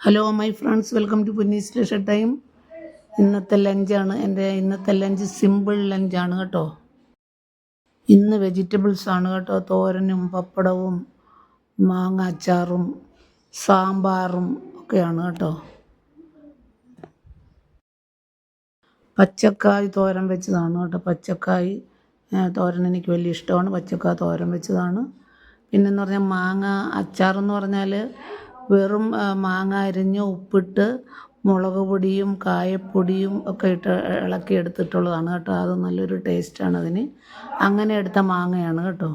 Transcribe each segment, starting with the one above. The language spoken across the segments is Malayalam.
Hello my friends, welcome to Punni's leisure time. ഇന്നത്തെ ലഞ്ചാണ് ഇന്നത്തെ ലഞ്ച് സിമ്പിൾ ലഞ്ചാണ് കേട്ടോ. ഇന്ന് വെജിറ്റബിൾസ് ആണ് കേട്ടോ. തോരനും പപ്പടവും മാങ്ങ അച്ചാറും സാമ്പാറും ഒക്കെയാണ് കേട്ടോ. പച്ചക്കായ് തോരൻ വെച്ചതാണ് കേട്ടോ. പച്ചക്കായ് തോരൻ എനിക്ക് വലിയ ഇഷ്ടമാണ്. പച്ചക്കായ് തോരൻ വെച്ചതാണ്. പിന്നെന്ന് പറഞ്ഞാൽ മാങ്ങ അച്ചാറെന്ന് പറഞ്ഞാൽ വെറും മാങ്ങ അരിഞ്ഞ് ഉപ്പിട്ട് മുളക് പൊടിയും കായപ്പൊടിയും ഒക്കെ ഇട്ട് ഇളക്കി എടുത്തിട്ടുള്ളതാണ് കേട്ടോ. അത് നല്ലൊരു ടേസ്റ്റാണ് അതിന്. അങ്ങനെ എടുത്ത മാങ്ങയാണ് കേട്ടോ.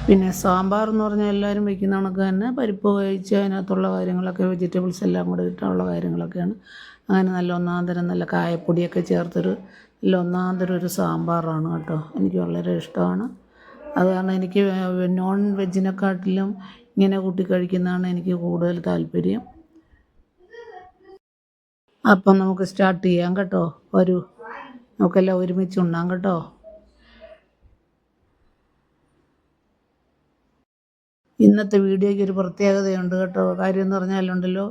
പിന്നെ സാമ്പാർ എന്ന് പറഞ്ഞാൽ എല്ലാവരും വയ്ക്കുന്ന കണക്ക് തന്നെ പരിപ്പ് വേവിച്ച് അതിനകത്തുള്ള കാര്യങ്ങളൊക്കെ വെജിറ്റബിൾസ് എല്ലാം കൂടെ ഇട്ടുള്ള കാര്യങ്ങളൊക്കെയാണ്. അങ്ങനെ നല്ല ഒന്നാന്തരം നല്ല കായപ്പൊടിയൊക്കെ ചേർത്തൊരു നല്ല ഒന്നാന്തരം ഒരു സാമ്പാറാണ് കേട്ടോ. എനിക്ക് വളരെ ഇഷ്ടമാണ്. അത് കാരണം എനിക്ക് നോൺ വെജിനെക്കാട്ടിലും ഇങ്ങനെ കൂട്ടി കഴിക്കുന്നതാണ് എനിക്ക് കൂടുതൽ താല്പര്യം. അപ്പം നമുക്ക് സ്റ്റാർട്ട് ചെയ്യാം കേട്ടോ. വരൂ, നമുക്കെല്ലാം ഒരുമിച്ച് ഉണ്ണാം കേട്ടോ. ഇന്നത്തെ വീഡിയോയ്ക്ക് ഒരു പ്രത്യേകതയുണ്ട് കേട്ടോ. കാര്യം എന്ന് പറഞ്ഞാലുണ്ടല്ലോ,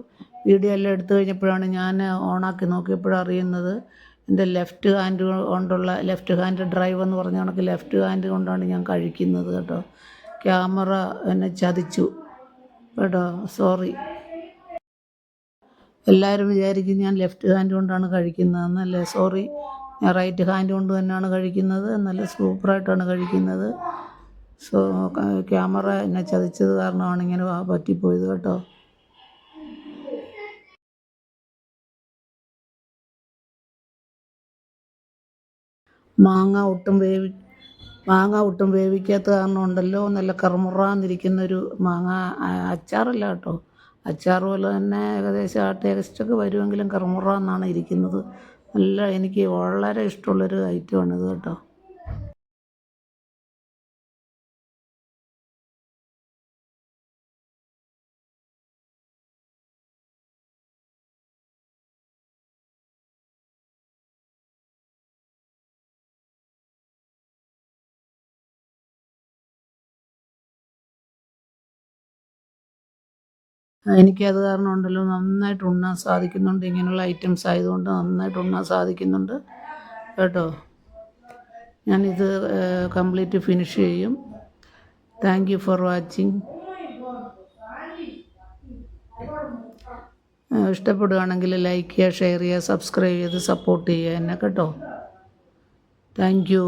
വീഡിയോ എല്ലാം എടുത്തു കഴിഞ്ഞപ്പോഴാണ് ഞാൻ ഓണാക്കി നോക്കിയപ്പോഴാണ് അറിയുന്നത് എൻ്റെ ലെഫ്റ്റ് ഹാൻഡ് ഡ്രൈവ് എന്ന് പറഞ്ഞ കണക്ക് ലെഫ്റ്റ് ഹാൻഡ് കൊണ്ടാണ് ഞാൻ കഴിക്കുന്നത് കേട്ടോ. ക്യാമറ എന്നെ ചതിച്ചു കേട്ടോ. സോറി. എല്ലാവരും വിചാരിക്കും ഞാൻ ലെഫ്റ്റ് ഹാൻഡ് കൊണ്ടാണ് കഴിക്കുന്നതെന്നല്ലേ. സോറി, ഞാൻ റൈറ്റ് ഹാൻഡ് കൊണ്ട് തന്നെയാണ് കഴിക്കുന്നത്. നല്ല സൂപ്പറായിട്ടാണ് കഴിക്കുന്നത്. ക്യാമറ എന്നെ ചതിച്ചത് കാരണമാണ് ഇങ്ങനെ പറ്റിപ്പോയത് കേട്ടോ. മാങ്ങ ഒട്ടും വേവിക്കാത്ത കാരണം ഉണ്ടല്ലോ, നല്ല കറുമുറാന്നിരിക്കുന്നൊരു മാങ്ങ. അച്ചാറല്ല കേട്ടോ. അച്ചാർ പോലെ തന്നെ ഏകദേശം ആ ടേസ്റ്റൊക്കെ വരുമെങ്കിലും കറുമുറാന്നാണ് ഇരിക്കുന്നത്. എനിക്ക് വളരെ ഇഷ്ടമുള്ളൊരു ഐറ്റമാണിത് കേട്ടോ. എനിക്കത് കാരണം ഉണ്ടല്ലോ നന്നായിട്ട് ഉണ്ണാൻ സാധിക്കുന്നുണ്ട്. ഇങ്ങനെയുള്ള ഐറ്റംസ് ആയതുകൊണ്ട് നന്നായിട്ട് ഉണ്ണാൻ സാധിക്കുന്നുണ്ട് കേട്ടോ. ഞാനിത് കംപ്ലീറ്റ് ഫിനിഷ് ചെയ്യും. Thank you for watching. ഇഷ്ടപ്പെടുകയാണെങ്കിൽ ലൈക്ക് ചെയ്യുക, ഷെയർ ചെയ്യുക, സബ്സ്ക്രൈബ് ചെയ്ത് സപ്പോർട്ട് ചെയ്യുക എന്നെ കേട്ടോ. Thank you.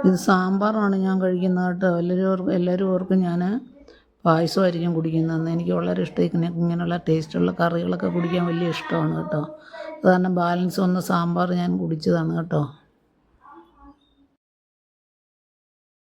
ഇത് സാമ്പാറാണ് ഞാൻ കഴിക്കുന്നത് കേട്ടോ. എല്ലാവരും ഓർക്കും ഞാൻ പായസമായിരിക്കും കുടിക്കുന്നതെന്ന്. എനിക്ക് വളരെ ഇഷ്ടം ഇങ്ങനെയുള്ള ടേസ്റ്റുള്ള കറികളൊക്കെ കുടിക്കാൻ വലിയ ഇഷ്ടമാണ് കേട്ടോ. അത് കാരണം ബാലൻസ് വന്ന സാമ്പാർ ഞാൻ കുടിച്ചതാണ് കേട്ടോ.